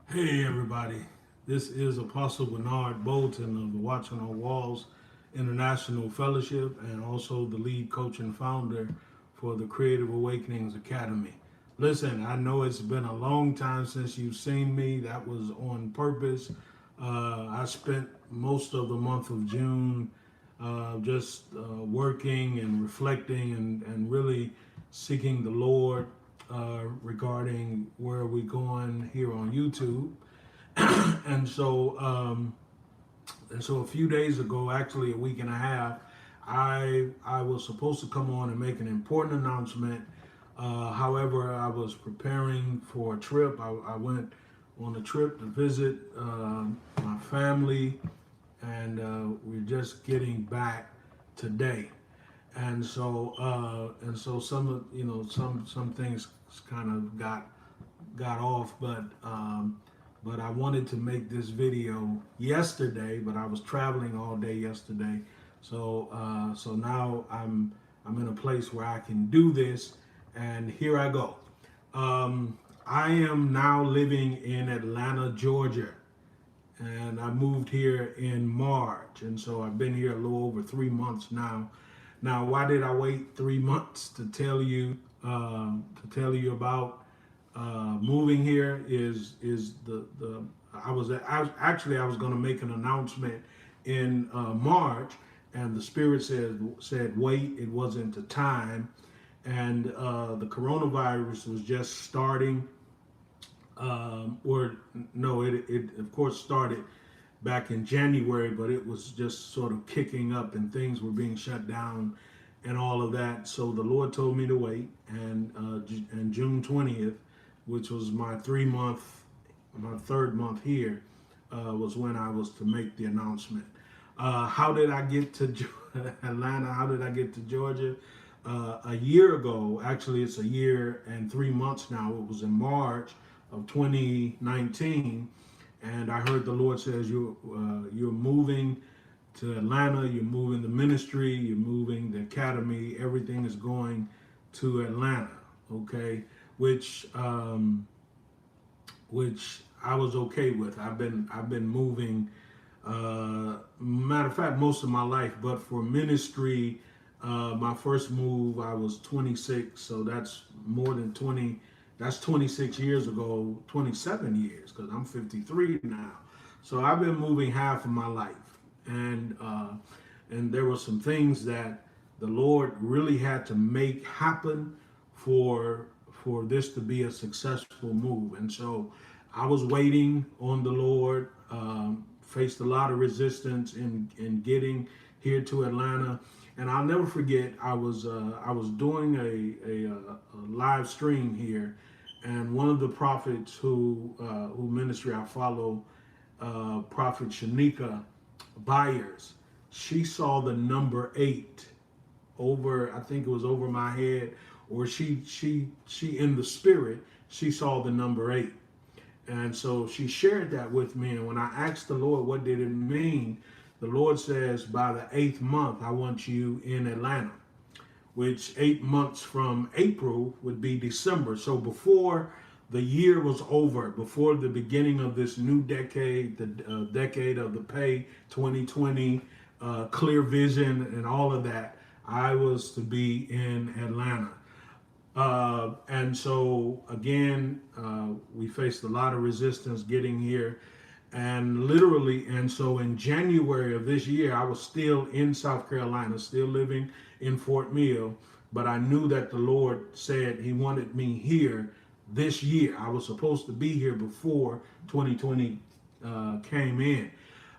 Hey everybody, this is Apostle Bernard Bolton of the Watching on Walls International Fellowship and also the lead coach and founder for the Creative Awakenings Academy. Listen, I know it's been a long time since you've seen me. That was on purpose. I spent most of the month of June just working and reflecting and really seeking the Lord regarding where we're going here on YouTube. and so um, and so a few days ago, actually a week and a half, I was supposed to come on and make an important announcement. However, I was preparing for a trip. I went on a trip to visit my family, and we're just getting back today. And so some of some things kind of got off, but I wanted to make this video yesterday, but I was traveling all day yesterday. So now I'm in a place where I can do this, and here I go. I am now living in Atlanta, Georgia, and I moved here in March, and so I've been here a little over 3 months now. Now, why did I wait 3 months to tell you about moving here? Is the I was going to make an announcement in March, and the Spirit said wait. It wasn't the time, and the coronavirus was just starting, or no, it of course started back in January, but it was just sort of kicking up and things were being shut down and all of that. So the Lord told me to wait, and June 20th, which was my third month here, was when I was to make the announcement. How did I get to Atlanta? How did I get to Georgia? A year ago, actually, it's a year and 3 months now. It was in March of 2019, and I heard the Lord says you're moving to Atlanta. You're moving the ministry. You're moving the academy. Everything is going to Atlanta. Okay, which I was okay with. I've been moving. Matter of fact, most of my life, but for ministry, my first move I was 26, so that's more than 20. That's 26 years ago, 27 years, because I'm 53 now. So I've been moving half of my life, and there were some things that the Lord really had to make happen for this to be a successful move. And so I was waiting on the Lord. Faced a lot of resistance in getting here to Atlanta, and I'll never forget. I was doing a live stream here, and one of the prophets who ministry I follow, Prophet Shanika Byers, she saw the number 8 over. I think it was over my head, or she in the spirit she saw the number 8. And so she shared that with me. And when I asked the Lord, what did it mean? The Lord says, by the 8th month, I want you in Atlanta, which 8 months from April would be December. So before the year was over, before the beginning of this new decade, the decade of the pay 2020, clear vision, and all of that, I was to be in Atlanta. And so again, we faced a lot of resistance getting here, and literally, and so in January of this year, I was still in South Carolina, still living in Fort Mill, but I knew that the Lord said He wanted me here this year. I was supposed to be here before 2020 came in.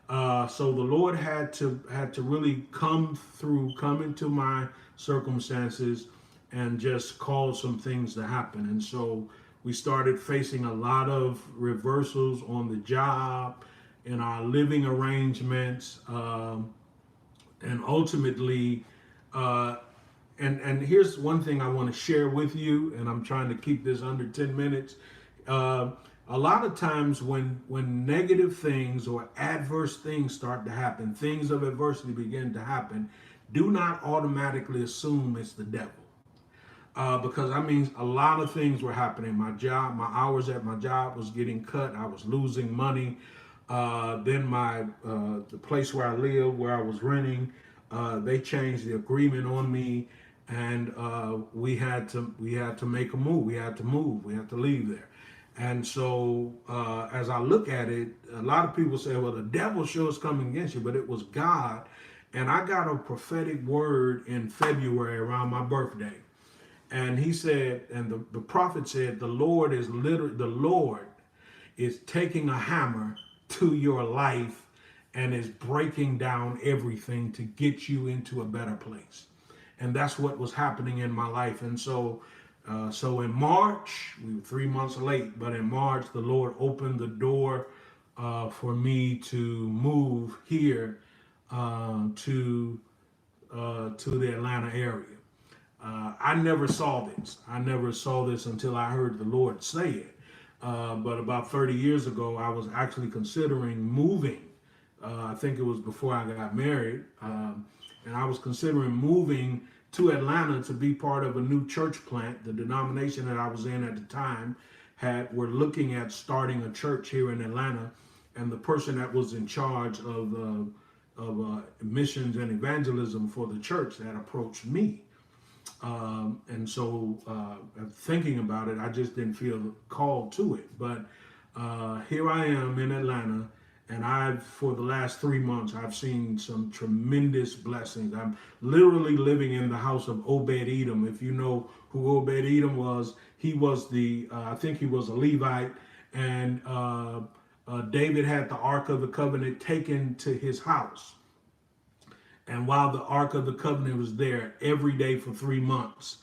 So the Lord had to really come into my circumstances and just cause some things to happen. And so we started facing a lot of reversals on the job, in our living arrangements, and ultimately, and here's one thing I want to share with you, and I'm trying to keep this under 10 minutes. A lot of times when negative things or adverse things start to happen, things of adversity begin to happen, do not automatically assume it's the devil. because I mean, a lot of things were happening. My job, my hours at my job was getting cut. I was losing money. Then the place where I lived, where I was renting, they changed the agreement on me, and we had to make a move. We had to move. We had to leave there. And so, as I look at it, a lot of people say, "Well, the devil sure is coming against you," but it was God. And I got a prophetic word in February around my birthday. And he said, and the prophet said, the Lord is taking a hammer to your life and is breaking down everything to get you into a better place. And that's what was happening in my life. And so in March, we were 3 months late, but in March, the Lord opened the door for me to move here to the Atlanta area. I never saw this. I never saw this until I heard the Lord say it. But about 30 years ago, I was actually considering moving. I think it was before I got married. And I was considering moving to Atlanta to be part of a new church plant. The denomination that I was in at the time were looking at starting a church here in Atlanta. And the person that was in charge of missions and evangelism for the church that approached me. And so thinking about it, I just didn't feel called to it. But here I am in Atlanta, and for the last 3 months, I've seen some tremendous blessings. I'm literally living in the house of Obed-Edom. If you know who Obed-Edom was, he was I think he was a Levite, and David had the Ark of the Covenant taken to his house. And while the Ark of the Covenant was there every day for 3 months,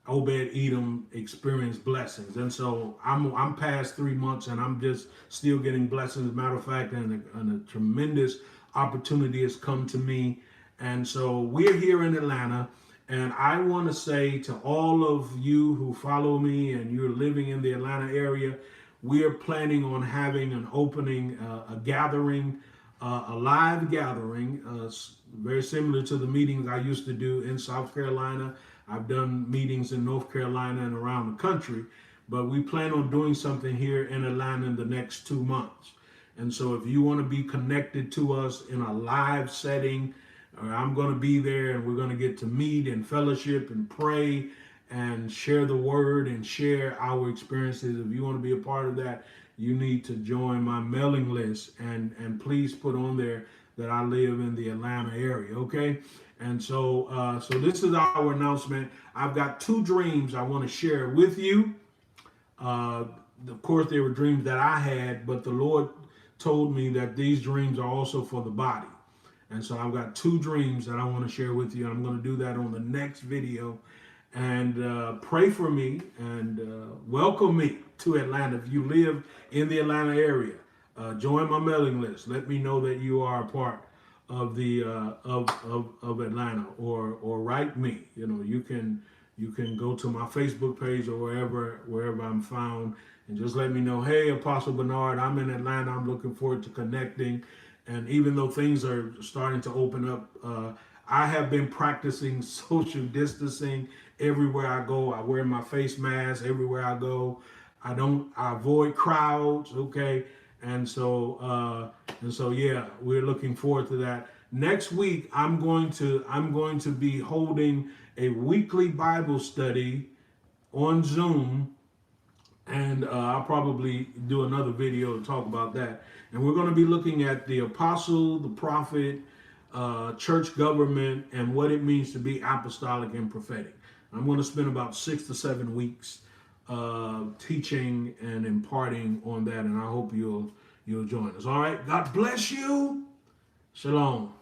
Obed-Edom experienced blessings. And so I'm past 3 months, and I'm just still getting blessings. As a matter of fact, and a tremendous opportunity has come to me. And so we're here in Atlanta, and I want to say to all of you who follow me and you're living in the Atlanta area, we are planning on having an opening, a gathering, a live gathering, very similar to the meetings I used to do in South Carolina. I've done meetings in North Carolina and around the country, but we plan on doing something here in Atlanta in the next 2 months. And so if you want to be connected to us in a live setting, I'm going to be there, and we're going to get to meet and fellowship and pray and share the word and share our experiences. If you want to be a part of that, you need to join my mailing list, and please put on there that I live in the Atlanta area, okay? And so this is our announcement. I've got 2 dreams I want to share with you. Of course, they were dreams that I had, but the Lord told me that these dreams are also for the body. And so I've got 2 dreams that I want to share with you. I'm going to do that on the next video. And pray for me and welcome me to Atlanta. If you live in the Atlanta area, join my mailing list. Let me know that you are a part of the of Atlanta, or write me. You can go to my Facebook page or wherever I'm found, and just let me know, hey, Apostle Bernard, I'm in Atlanta. I'm looking forward to connecting. And even though things are starting to open up, I have been practicing social distancing everywhere I go. I wear my face mask everywhere I go. I avoid crowds, okay? And so yeah, we're looking forward to that. Next week, I'm going to be holding a weekly Bible study on Zoom, and I'll probably do another video to talk about that. And we're going to be looking at the apostle, the prophet, church government, and what it means to be apostolic and prophetic. I'm going to spend about 6 to 7 weeks teaching and imparting on that, and I hope you'll join us. All right. God bless you. Shalom.